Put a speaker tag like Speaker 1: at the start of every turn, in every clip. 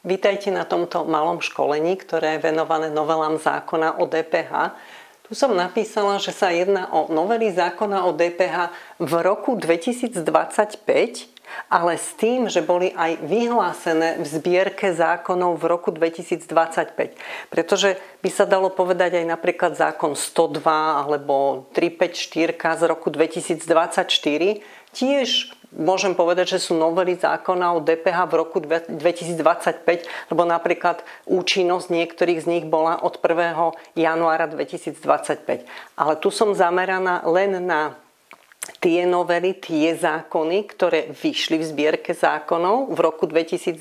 Speaker 1: Vítajte na tomto malom školení, ktoré je venované novelám zákona o DPH. Tu som napísala, že sa jedná o novely zákona o DPH v roku 2025, ale s tým, že boli aj vyhlásené v zbierke zákonov v roku 2025. Pretože by sa dalo povedať aj napríklad zákon 102 alebo 354 z roku 2024, tiež môžem povedať, že sú novely zákona o DPH v roku 2025, lebo napríklad účinnosť niektorých z nich bola od 1. januára 2025. Ale tu som zameraná len na tie novely, tie zákony, ktoré vyšli v zbierke zákonov v roku 2025,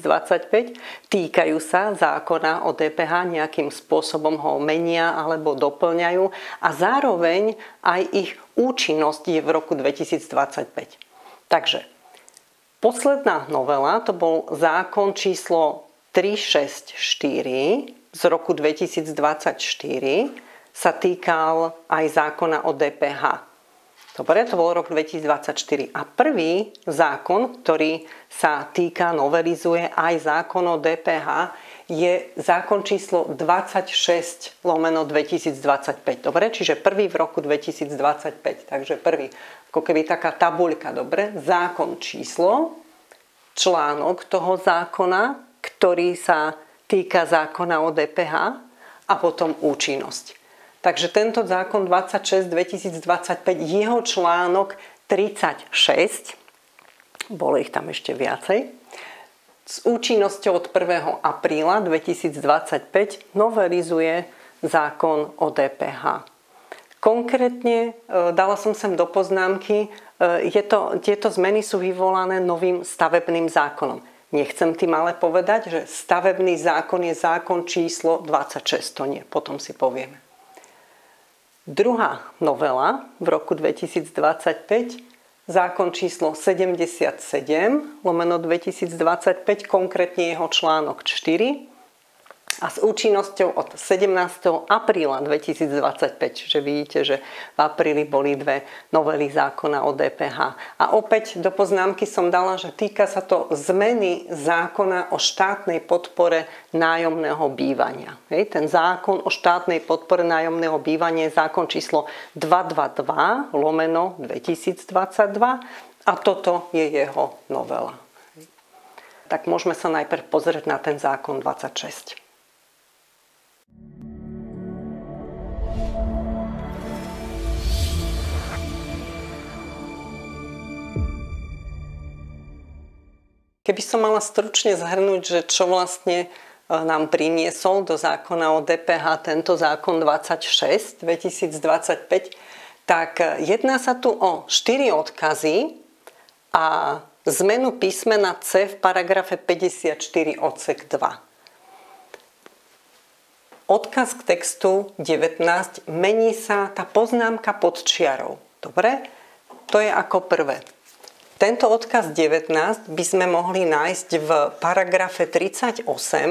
Speaker 1: týkajú sa zákona o DPH, nejakým spôsobom ho menia alebo doplňajú a zároveň aj ich účinnosť je v roku 2025. Takže posledná novela, to bol zákon číslo 364 z roku 2024, sa týkal aj zákona o DPH. Dobre, to bol rok 2024. A prvý zákon, ktorý sa týka, novelizuje aj zákon o DPH, je zákon číslo 26 lomeno 2025. Dobre, čiže prvý v roku 2025. Takže prvý, ako keby taká tabuľka, dobre? Zákon číslo, článok toho zákona, ktorý sa týka zákona o DPH a potom účinnosť. Takže tento zákon 26 2025, jeho článok 36, bolo ich tam ešte viacej, s účinnosťou od 1. apríla 2025 novelizuje zákon o DPH. Konkrétne dala som sem do poznámky, tieto zmeny sú vyvolané novým stavebným zákonom. Nechcem tým ale povedať, že stavebný zákon je zákon číslo 26, to nie, potom si povieme. Druhá novela v roku 2025, zákon číslo 77 lomeno 2025, konkrétne jeho článok 4 a s účinnosťou od 17. apríla 2025. Čiže vidíte, že v apríli boli dve novely zákona o DPH. A opäť do poznámky som dala, že týka sa to zmeny zákona o štátnej podpore nájomného bývania. Ten zákon o štátnej podpore nájomného bývania je zákon číslo 222 lomeno 2022 a toto je jeho novela. Tak môžeme sa najprv pozrieť na ten zákon 26. Keby som mala stručne zhrnúť, že čo vlastne nám priniesol do zákona o DPH tento zákon 26 2025, tak jedná sa tu o 4 odkazy a zmenu písmena C v paragrafe 54 odsek 2. Odkaz k textu 19 mení sa tá poznámka pod čiarou. Dobre? To je ako prvé. Tento odkaz 19 by sme mohli nájsť v paragrafe 38,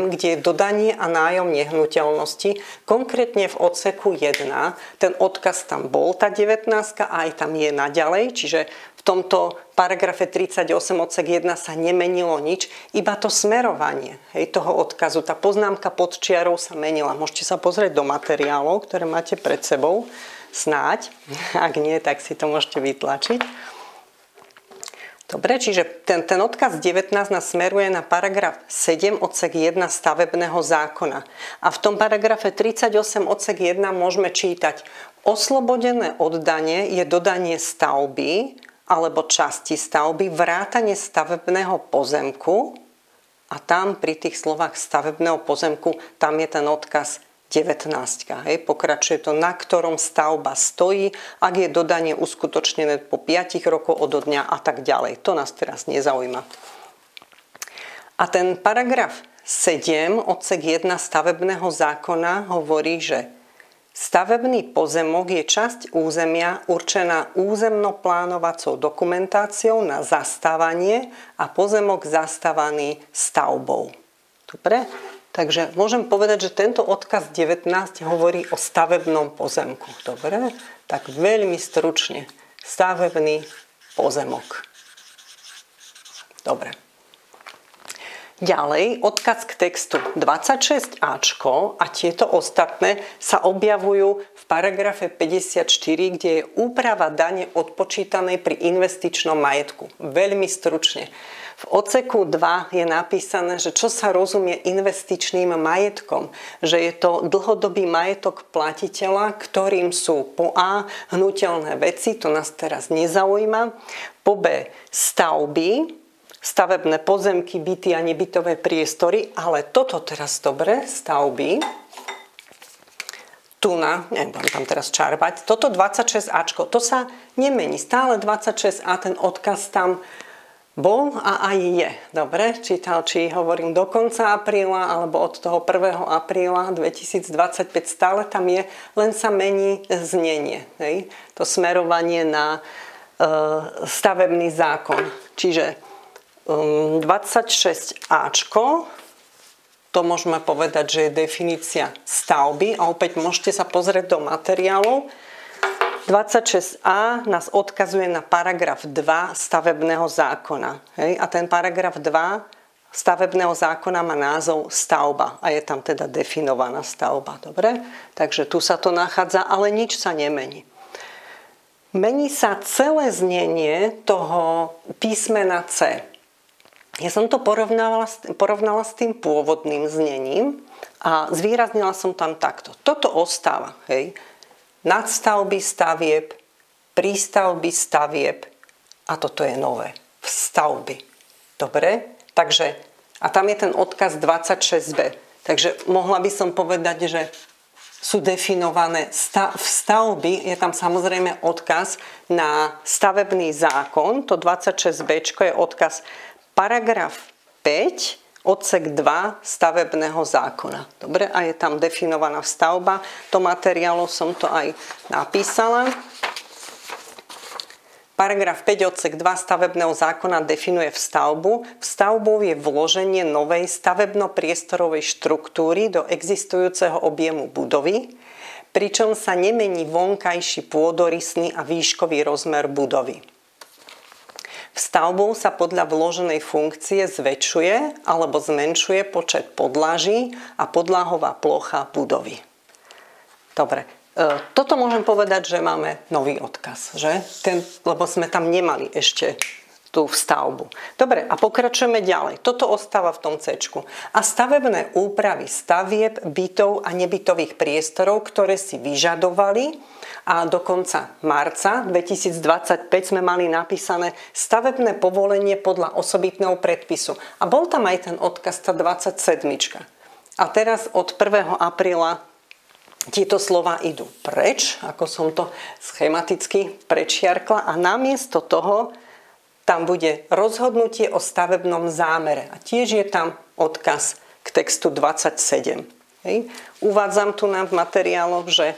Speaker 1: kde je dodanie a nájom nehnuteľnosti, konkrétne v odseku 1. Ten odkaz tam bol, tá 19 a aj tam je naďalej, čiže v tomto paragrafe 38 odsek 1 sa nemenilo nič, iba to smerovanie toho odkazu. Tá poznámka pod čiarou sa menila. Môžete sa pozrieť do materiálov, ktoré máte pred sebou, snáď. Ak nie, tak si to môžete vytlačiť. Dobre, čiže ten odkaz 19 nás smeruje na paragraf 7 odsek 1 stavebného zákona. A v tom paragrafe 38 odsek 1 môžeme čítať: oslobodené oddanie je dodanie stavby alebo časti stavby, vrátane stavebného pozemku a tam pri tých slovách stavebného pozemku tam je ten odkaz 19. Pokračuje to, na ktorom stavba stojí, ak je dodanie uskutočnené po 5 rokoch odo dňa a tak ďalej. To nás teraz nezaujíma. A ten paragraf 7 odsek 1 stavebného zákona hovorí, že stavebný pozemok je časť územia určená územnoplánovacou dokumentáciou na zastávanie a pozemok zastávaný stavbou. Dobre? Takže môžem povedať, že tento odkaz 19 hovorí o stavebnom pozemku. Dobre? Tak veľmi stručne. Stavebný pozemok. Dobre. Ďalej, odkaz k textu 26ačko a tieto ostatné sa objavujú v paragrafe 54, kde je úprava dane odpočítanej pri investičnom majetku. Veľmi stručne. V odseku 2 je napísané, že čo sa rozumie investičným majetkom. Že je to dlhodobý majetok platiteľa, ktorým sú po A hnuteľné veci, to nás teraz nezaujíma, po B stavby, stavebné pozemky, byty a nebytové priestory, ale toto teraz dobre, stavby, nebudem tam teraz čarbať, toto 26ačko, to sa nemení, stále 26a, ten odkaz tam bol a aj je. Dobre, čítal, či hovorím do konca apríla alebo od toho 1. apríla 2025 stále tam je, len sa mení znenie. Hej? To smerovanie na stavebný zákon. Čiže 26ačko, to môžeme povedať, že je definícia stavby a opäť môžete sa pozrieť do materiálov. 26a nás odkazuje na paragraf 2 stavebného zákona. Hej? A ten paragraf 2 stavebného zákona má názov stavba a je tam teda definovaná stavba. Dobre? Takže tu sa to nachádza, ale nič sa nemení. Mení sa celé znenie toho písmena C. Ja som to porovnala s tým pôvodným znením a zvýraznila som tam takto. Toto ostáva, hej. Nadstavby stavieb, prístavby stavieb a toto je nové. Vstavby. Dobre? Takže, a tam je ten odkaz 26b. Takže mohla by som povedať, že sú definované vstavby, je tam samozrejme odkaz na stavebný zákon, to 26b je odkaz paragraf 5, odsek 2 stavebného zákona. Dobre, a je tam definovaná stavba. Do materiálu som to aj napísala. Paragraf 5, odsek 2 stavebného zákona definuje vstavbu. Vstavbou je vloženie novej stavebno-priestorovej štruktúry do existujúceho objemu budovy, pričom sa nemení vonkajší pôdorysný a výškový rozmer budovy. Vstavbou sa podľa vloženej funkcie zväčšuje alebo zmenšuje počet podlaží a podlahová plocha budovy. Dobre, toto môžem povedať, že máme nový odkaz, že? Lebo sme tam nemali ešte tú vstavbu. Dobre, a pokračujeme ďalej. Toto ostáva v tom C-čku. A stavebné úpravy stavieb, bytov a nebytových priestorov, ktoré si vyžadovali, a do konca marca 2025 sme mali napísané stavebné povolenie podľa osobitného predpisu. A bol tam aj ten odkaz, tá 27. A teraz od 1. apríla tieto slova idú preč, ako som to schematicky prečiarkla, a namiesto toho tam bude rozhodnutie o stavebnom zámere. A tiež je tam odkaz k textu 27. Hej. Uvádzam tu v materiáloch, že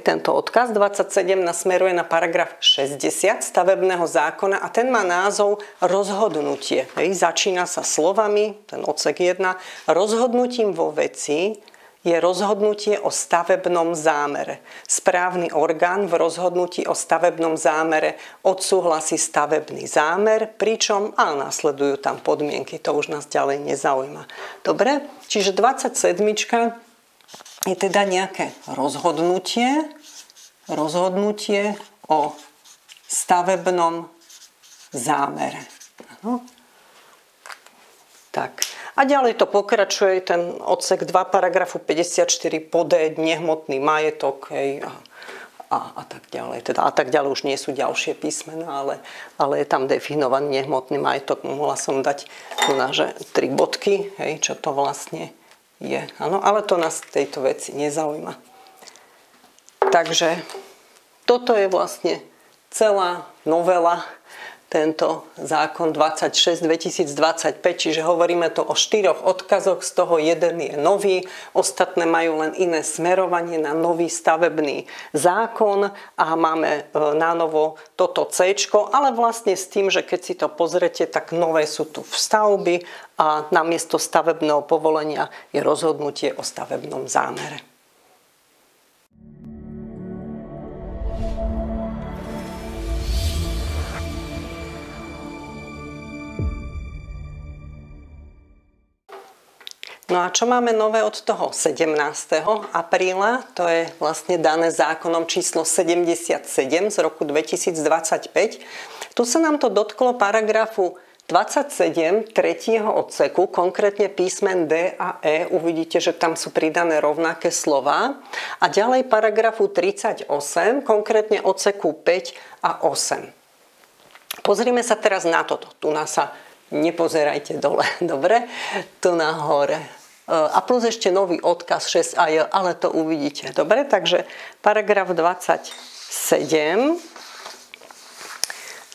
Speaker 1: tento odkaz 27 nasmeruje na paragraf 60 stavebného zákona a ten má názov rozhodnutie. Začína sa slovami, ten odsek 1, rozhodnutím vo veci je rozhodnutie o stavebnom zámere. Správny orgán v rozhodnutí o stavebnom zámere odsúhlasí stavebný zámer, pričom nasledujú tam podmienky, to už nás ďalej nezaujíma. Dobre, čiže 27 je teda nejaké rozhodnutie o stavebnom zámere. Ano. Tak. A ďalej to pokračuje, ten odsek 2 paragrafu 54 pod nehmotný majetok a tak ďalej. A tak ďalej už nie sú ďalšie písmená, ale je tam definovaný nehmotný majetok. Mohla som dať tu že 3 bodky, čo to vlastne je. Áno, ale to nás v tejto veci nezaujíma. Takže toto je vlastne celá novela, tento zákon 26 2025, čiže hovoríme tu o 4 odkazoch, z toho jeden je nový, ostatné majú len iné smerovanie na nový stavebný zákon a máme na novo toto C-čko, ale vlastne s tým, že keď si to pozrete, tak nové sú tu vstavby a namiesto stavebného povolenia je rozhodnutie o stavebnom zámere. No a čo máme nové od toho 17. apríla? To je vlastne dané zákonom číslo 77 z roku 2025. Tu sa nám to dotklo paragrafu 27 tretieho odseku, konkrétne písmen D a E. Uvidíte, že tam sú pridané rovnaké slová. A ďalej paragrafu 38, konkrétne odseku 5 a 8. Pozrime sa teraz na toto. Tu nás sa nepozerajte dole, dobre? Tu nahore. A plus ešte nový odkaz 6aj, ale to uvidíte. Dobre, takže paragraf 27,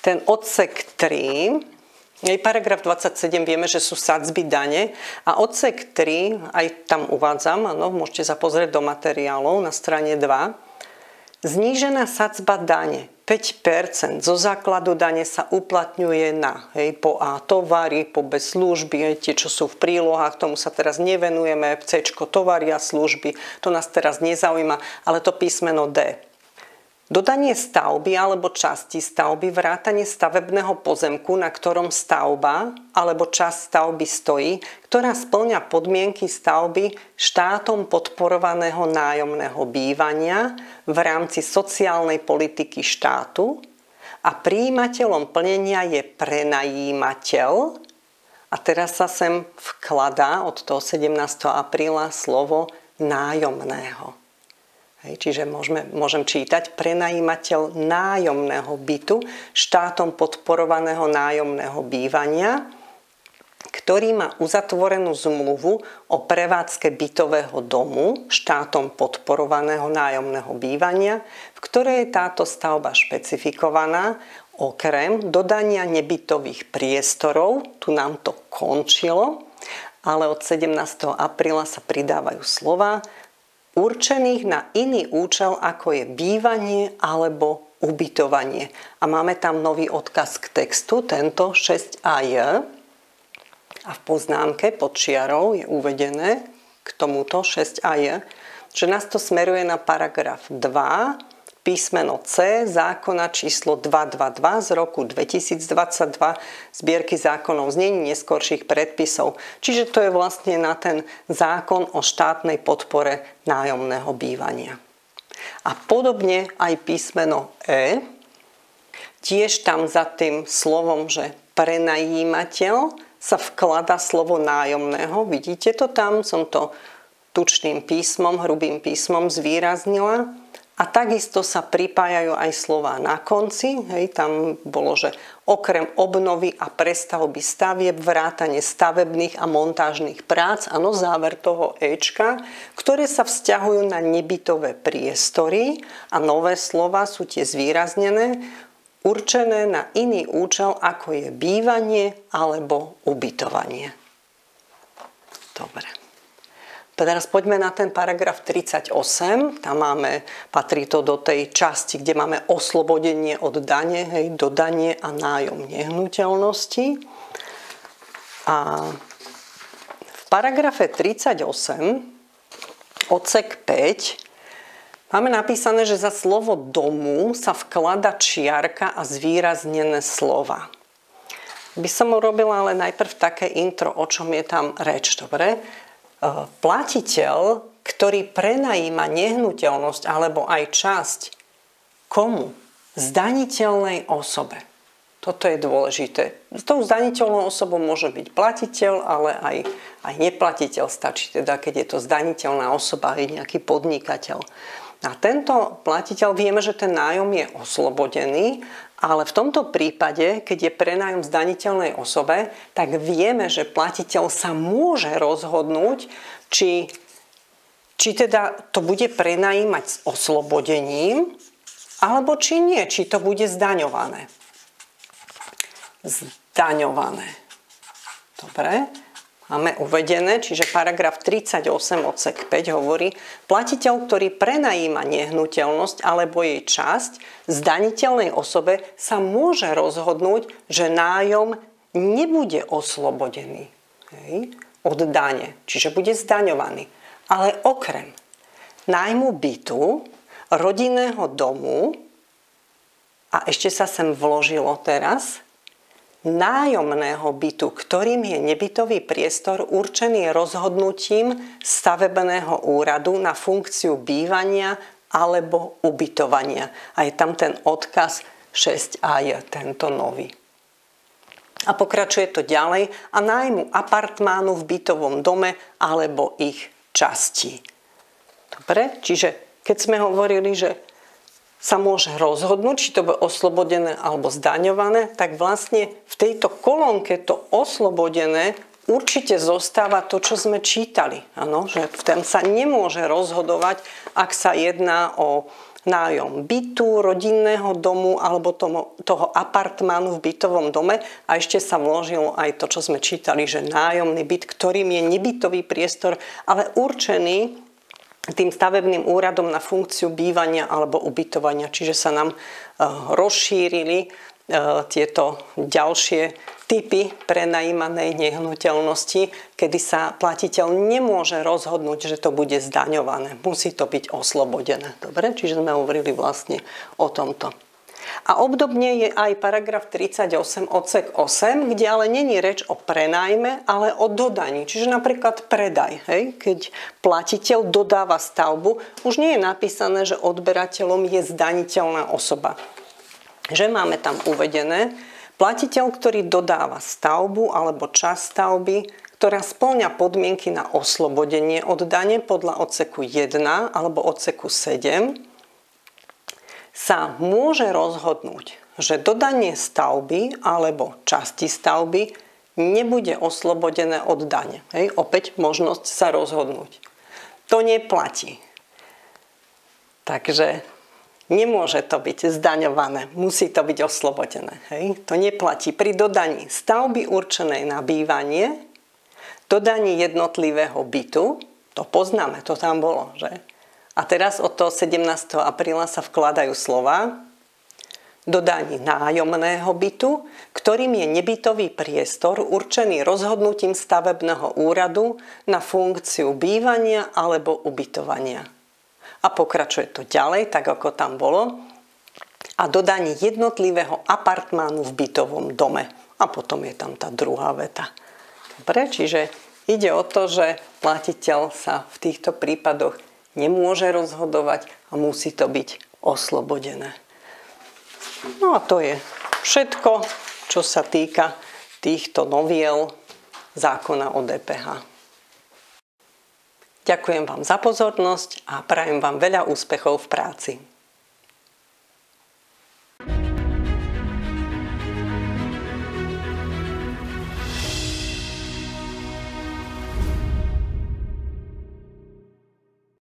Speaker 1: ten odsek 3, paragraf 27 vieme, že sú sadzby dane a odsek 3, aj tam uvádzam, áno, môžete sa pozrieť do materiálov na strane 2, znížená sadzba dane 5% zo základu dane sa uplatňuje na po A tovary, po B služby, tie, čo sú v prílohách, tomu sa teraz nevenujeme, C tovary a služby, to nás teraz nezaujíma, ale to písmeno D. Dodanie stavby alebo časti stavby, vrátanie stavebného pozemku, na ktorom stavba alebo časť stavby stojí, ktorá spĺňa podmienky stavby štátom podporovaného nájomného bývania v rámci sociálnej politiky štátu a prijímateľom plnenia je prenajímateľ. A teraz sa sem vkladá od toho 17. apríla slovo nájomného. Čiže môžem čítať prenajímateľ nájomného bytu, štátom podporovaného nájomného bývania, ktorý má uzatvorenú zmluvu o prevádzke bytového domu, štátom podporovaného nájomného bývania, v ktorej je táto stavba špecifikovaná, okrem dodania nebytových priestorov, tu nám to končilo, ale od 17. apríla sa pridávajú slová, určených na iný účel, ako je bývanie alebo ubytovanie. A máme tam nový odkaz k textu, tento 6aj. A v poznámke pod čiarou je uvedené k tomuto 6aj, že nás to smeruje na paragraf 2, písmeno C zákona číslo 222 z roku 2022 zbierky zákonov znení neskorších predpisov. Čiže to je vlastne na ten zákon o štátnej podpore nájomného bývania. A podobne aj písmeno E, tiež tam za tým slovom, že prenajímateľ sa vklada slovo nájomného. Vidíte to tam? Som to tučným písmom, hrubým písmom zvýraznila. A takisto sa pripájajú aj slová na konci. Tam bolo, že okrem obnovy a prestavby stavieb, vrátane stavebných a montážnych prác, áno, záver toho Ečka, ktoré sa vzťahujú na nebytové priestory a nové slová sú tie zvýraznené, určené na iný účel, ako je bývanie alebo ubytovanie. Dobre. Teraz poďme na ten paragraf 38. Tam patrí to do tej časti, kde máme oslobodenie od dane, dodanie a nájom nehnuteľnosti. A v paragrafe 38, odsek 5, máme napísané, že za slovo domu sa vklada čiarka a zvýraznené slova. By som urobila ale najprv také intro, o čom je tam reč, dobre? Platiteľ, ktorý prenajíma nehnuteľnosť alebo aj časť komu? Zdaniteľnej osobe. Toto je dôležité. S tou zdaniteľnou osobou môže byť platiteľ, ale aj neplatiteľ stačí, teda keď je to zdaniteľná osoba, aj nejaký podnikateľ. A tento platiteľ, vieme, že ten nájom je oslobodený, ale v tomto prípade, keď je prenájom zdaniteľnej osobe, tak vieme, že platiteľ sa môže rozhodnúť, či teda to bude prenajímať s oslobodením, alebo či nie, či to bude zdaňované. Zdaňované. Dobre. Máme uvedené, čiže paragraf 38 odsek 5 hovorí, platiteľ, ktorý prenajíma nehnuteľnosť alebo jej časť zdaniteľnej osobe sa môže rozhodnúť, že nájom nebude oslobodený od dane, čiže bude zdaňovaný. Ale okrem nájmu bytu, rodinného domu a ešte sa sem vložilo teraz nájomného bytu, ktorým je nebytový priestor určený rozhodnutím stavebného úradu na funkciu bývania alebo ubytovania. A je tam ten odkaz 6a je tento nový. A pokračuje to ďalej a nájmu apartmánu v bytovom dome alebo ich častí. Dobre, čiže keď sme hovorili, že sa môže rozhodnúť, či to bude oslobodené alebo zdaňované, tak vlastne v tejto kolónke to oslobodené určite zostáva to, čo sme čítali. Áno, že v tom sa nemôže rozhodovať, ak sa jedná o nájom bytu, rodinného domu alebo toho apartmánu v bytovom dome. A ešte sa vložilo aj to, čo sme čítali, že nájomný byt, ktorým je nebytový priestor, ale určený tým stavebným úradom na funkciu bývania alebo ubytovania. Čiže sa nám rozšírili tieto ďalšie typy prenajímanej nehnuteľnosti, kedy sa platiteľ nemôže rozhodnúť, že to bude zdaňované. Musí to byť oslobodené. Dobre? Čiže sme hovorili vlastne o tomto. A obdobne je aj paragraf 38 odsek 8, kde ale není reč o prenájme, ale o dodaní. Čiže napríklad predaj. Hej? Keď platiteľ dodáva stavbu, už nie je napísané, že odberateľom je zdaniteľná osoba. Že máme tam uvedené, platiteľ, ktorý dodáva stavbu alebo časť stavby, ktorá spĺňa podmienky na oslobodenie od dane podľa odseku 1 alebo odseku 7, sa môže rozhodnúť, že dodanie stavby alebo časti stavby nebude oslobodené od dane. Hej, opäť možnosť sa rozhodnúť. To neplatí. Takže nemôže to byť zdaňované, musí to byť oslobodené. Hej. To neplatí pri dodaní stavby určenej na bývanie, dodaní jednotlivého bytu, to poznáme, to tam bolo, že? A teraz od toho 17. apríla sa vkladajú slová dodaní nájomného bytu, ktorým je nebytový priestor určený rozhodnutím stavebného úradu na funkciu bývania alebo ubytovania. A pokračuje to ďalej, tak ako tam bolo. A dodaní jednotlivého apartmánu v bytovom dome. A potom je tam tá druhá veta. Dobre, čiže ide o to, že platiteľ sa v týchto prípadoch nemôže rozhodovať a musí to byť oslobodené. No a to je všetko, čo sa týka týchto noviel zákona o DPH. Ďakujem vám za pozornosť a prajem vám veľa úspechov v práci.